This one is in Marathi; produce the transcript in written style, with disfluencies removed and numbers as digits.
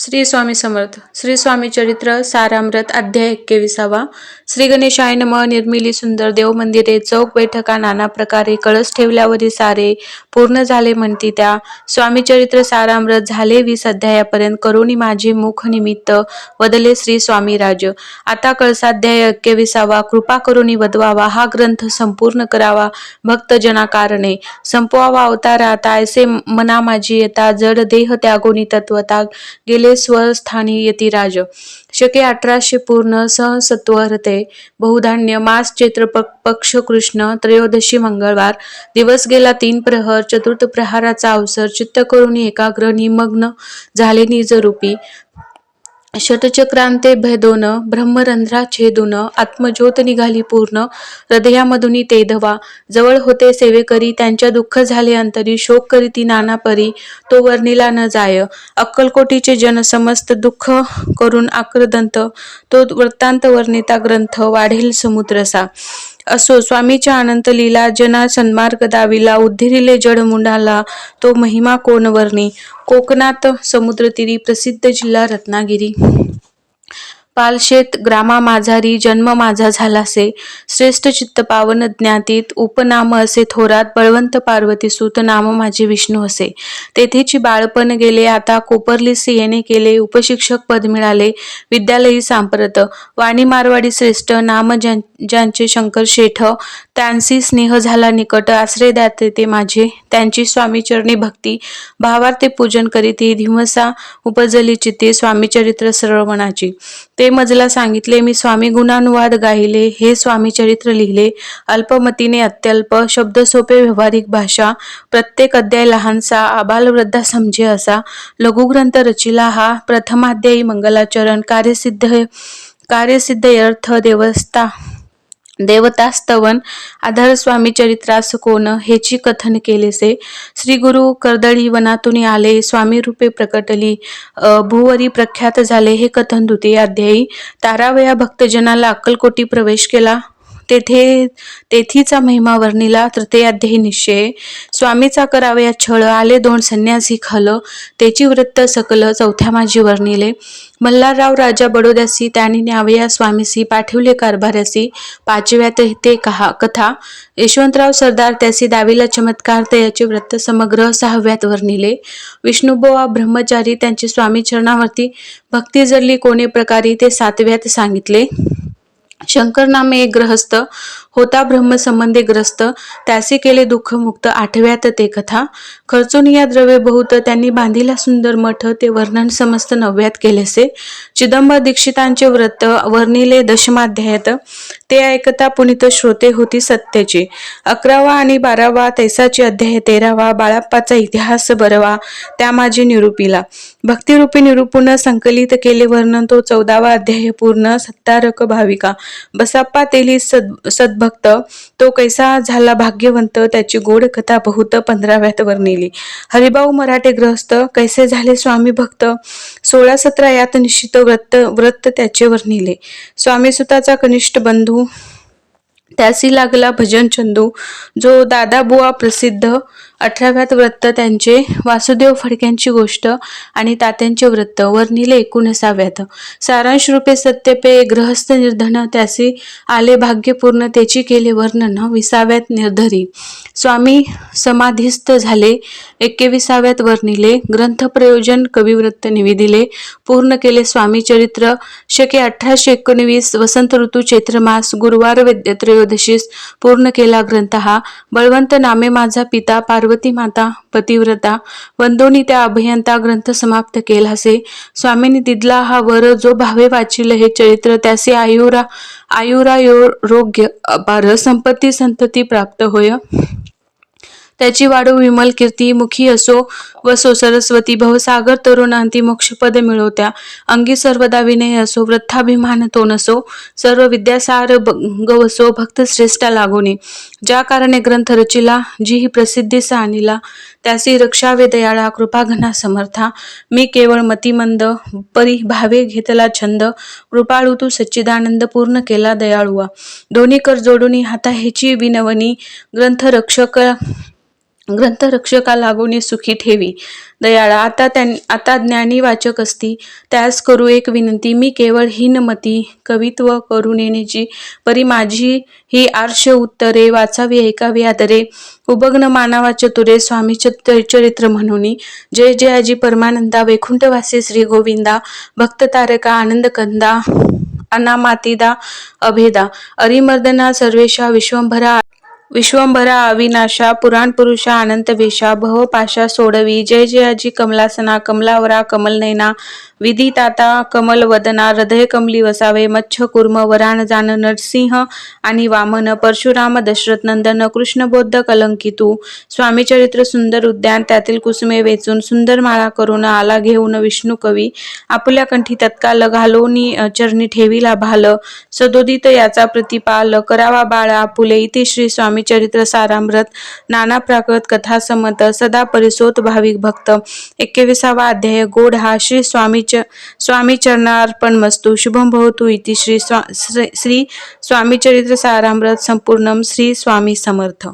श्री स्वामी समर्थ. श्री स्वामी चरित्र सारामृत अध्याय 21. श्री गणेशाय नमः. निर्मिली सुंदर देव मंदिरे, चौक बैठका नाना प्रकारे, कळस ठेवल्यावरी सारे पूर्ण झाले म्हणती त्या. स्वामी चरित्र सारामृत झाले 20 अध्यायापर्यंत. करुणी माझे मुख निमित्त वदले श्री स्वामी राज. आता कळसाध्याय 21. कृपा करुणी वदवावा, हा ग्रंथ संपूर्ण करावा भक्तजना कारणे. संपवावा अवतार आता, ऐसे मना माझी येता, जड देह त्यागोनी तत्वता गेले स्वस्थानी यतिराज. शके 1800 पूर्ण सहसत्वरते बहुधान्य. मास चैत्र पक्ष कृष्ण त्रयोदशी मंगळवार. दिवस गेला 3 प्रहर. चतुर्थ प्रहाराचा अवसर. चित्त करुणी एकाग्र निमग्न झाले निजरूपी. शतचक्रांते भेदोन ब्रह्मरंध्रा छेदून, आत्मज्योत निघाली पूर्ण हृदयामधुनी तेधवा. जवळ होते सेवेकरी, त्यांच्या दुःख झाले अंतरी. शोक करीती नाना परी, तो वर्णिला न जाय. अक्कलकोटीचे जन समस्त दुःख करून आक्रदंत, तो वृत्तांत वर्णिता ग्रंथ वाढेल समुद्रसा. असो स्वामीच्या अनंत लीला, जना सन्मार्ग दाविला. उद्धिरिले जड मुंडाला, तो महिमा कोण वर्णी. कोकणात समुद्रतीरी, प्रसिद्ध जिल्हा रत्नागिरी. पालशेत ग्रामा माझारी, जन्म माझा झालासे. श्रेष्ठ चित्त पावन ज्ञातीत, उपनाम असे थोरात. बळवंत पार्वती सुत, नाम माझे विष्णू असे. तेथेची बाळपण गेले, आता कोपर्लीस येणे केले. उपशिक्षक पद मिळाले, विद्यालयी सांप्रत. वाणी मारवाडी श्रेष्ठ, नाम ज्यांचे शंकर शेठ. त्यांसी स्नेह झाला निकट, आश्रय द्याते ते माझे. त्यांची स्वामी चरणी भक्ती, भावार्थे पूजन करीती. धिमसा उपजली चित्ती, स्वामी चरित्र श्रवणाची. ते मजला सांगितले मी, स्वामी गुणानुवाद गाहिले. हे स्वामी चरित्र लिहिले, अल्पमतीने अत्यल्प. शब्द सोपे व्यवहारिक भाषा, प्रत्येक अध्याय लहानसा. आबालवृद्धा समजे असा. लघुग्रंथ रचिला हा, प्रथमाध्यायी मंगलाचरण. कार्यसिद्ध अर्थ देवतास्तवन. आधार स्वामी चरित्रास कोण, हेची कथन केलेसे. श्री गुरु कर्दळी वनातून आले, स्वामी रूपे प्रकटली. भुवरी प्रख्यात झाले, हे कथन द्वितीय अध्यायी. तारावया भक्तजनाला अक्कलकोटी प्रवेश केला, तेथीचा महिमा वर्णिला. तृतीय अध्यायी निश्चय. स्वामीचा करावया छळ, आले 2 संन्यासी खल. तेची वृत्त सकल, चौथ्या माझी वर्णिले. मल्हारराव राजा बडोद्यासी, त्यांनी न्यावया स्वामीसी. पाठविले कारभार्यासी, पाचव्यात ते कथा. यशवंतराव सरदार त्यासी, दाविला चमत्कार. तयाचे वृत्त समग्र 6व्यात वर्णिले. विष्णुबुवा ब्रह्मचारी, त्यांची स्वामी चरणावरती भक्ती जडली कोणे प्रकारे, ते 7व्यात सांगितले. शंकर नामे एक ग्रहस्थ, होता ब्रह्मसंबंधी ग्रस्त. त्यासी केले दुःख मुक्त, 8व्यात ते कथा. खर्चून या द्रव्य बहुत, त्यांनी बांधिला सुंदर मठ. ते वर्णन समस्त 9व्यात केलेसे. चिदंबर दीक्षितांचे व्रत वर्णिले 10माध्यायात. ते ऐकता पुनित श्रोते होती सत्याची. 11वा आणि 12वा तैसाची अध्याय. 13वा बाळाप्पाचा इतिहास बरवा, त्या माझी निरूपिला. भक्तिरूपी निरूपण संकलित केले वर्णन, तो 14वा अध्याय पूर्ण. सत्तारक भाविका, बसाप्पा तेली सद्भक्त, तो कैसा झाला भाग्यवंत. त्याची गोड कथा बहुत 15व्यात वर्णिली. हरिभाऊ मराठे ग्रहस्थ, कैसे झाले स्वामी भक्त. 16-17 यात निश्चित व्रत त्याचे वर्णिले. स्वामीसुताचा कनिष्ठ बंधू, त्यासी लागला भजन चंदू. जो दादाबुवा प्रसिद्ध, 18व्यात व्रत त्यांचे. वासुदेव फडक्यांची गोष्ट आणि तात्यांचे व्रत वर्णिले 19व्यात. सारांश रूपे सत्यपे ग्रहस्थ निर्धन, त्यासी आले भाग्यपूर्ण. त्याची केले वर्णन 20व्यात निर्धरी. स्वामी समाधिस्थ झाले 21व्यात वर्णिले. ग्रंथ प्रयोजन कविव्रत निवेदिले. पूर्ण केले स्वामी चरित्र. शके 1819 वसंत ऋतू चैत्र मास. गुरुवार वैद्य त्रयोदशीस पूर्ण केला ग्रंथ हा. बळवंत नामे माझा पिता, पार्वती माता पतिव्रता. वंदोनी त्या अभयंता, ग्रंथ समाप्त केलासे. स्वामींनी दिदला हा वर, जो भावे वाचिल हे चरित्र. त्यासी आयुरारोग्य अपार, संपत्ती संतती प्राप्त होय. त्याची वाढो विमल कीर्ती. मुखी असो वसो सरस्वती, भवसागर तरुणांती मोक्षपद मिळवत्या. अंगी सर्वदा विनय असो, वृथाभिमान तो नसो. सर्व विद्यासार गवसो, भक्त श्रेष्ठा लागोनी. ज्या कारणे ग्रंथ रचिला, जी ही प्रसिद्धीस आणिला. त्यासी रक्षावे दयाळा, कृपाघना समर्था. मी केवळ मतिमंद, परी भावे घेतला छंद. कृपाळू तू सच्चिदानंद, पूर्ण केला दयाळुआ. दोन्ही कर जोडूनी हाता हेची विनवणी. ग्रंथ रक्षक ग्रंथरक्षका लागोनी सुखी ठेवी दयाळा. आता ज्ञानी वाचक असती त्यास करू एक विनंती. मी केवळ हीनमती कवित्व करू नेण्याची परी माझी ही आर्ष उत्तरे वाचावी ऐकावी आदरे. उबग्न मानावा चतुरे स्वामी चरित्र म्हणूनी. जय जय अजी परमानंदा वैकुंठवासी श्री गोविंदा. भक्त तारका आनंद कंदा अनामातिदा अभेदा. अरिमर्दना सर्वेशा विश्वंभरा अविनाशा पुराण पुरुषा अनंत वेशा भवपाशा सोडवी. जय जय अजी कमलासना कमलावरा कमलनयना विधिताता कमलवदना. हृदय कमली वसावे मच्छ कुर्म वरान जान नरसिंह आणि वामन परशुराम दशरथ नंदन कृष्णबोध कलंकितू. स्वामी चरित्र सुंदर उद्यान त्यातील कुसुमे वेचून सुंदर माळा करून आला घेऊन विष्णू कवी. आपुल्या कंठी तत्काल घालोनी चरणी ठेविला भाल. सदोदित याचा प्रतिपाल करावा बाळ आपुले. इति श्री स्वामी चरित्र सारामृत. नाना प्राकृत कथा समत सदा परिसोत भाविक भक्त. 21वा अध्याय गोड हा. श्री स्वामी चरणार्पण मस्तु. शुभम भवतु. इति श्री स्वामी चरित्र सारामृत संपूर्णम. श्री स्वामी समर्थ.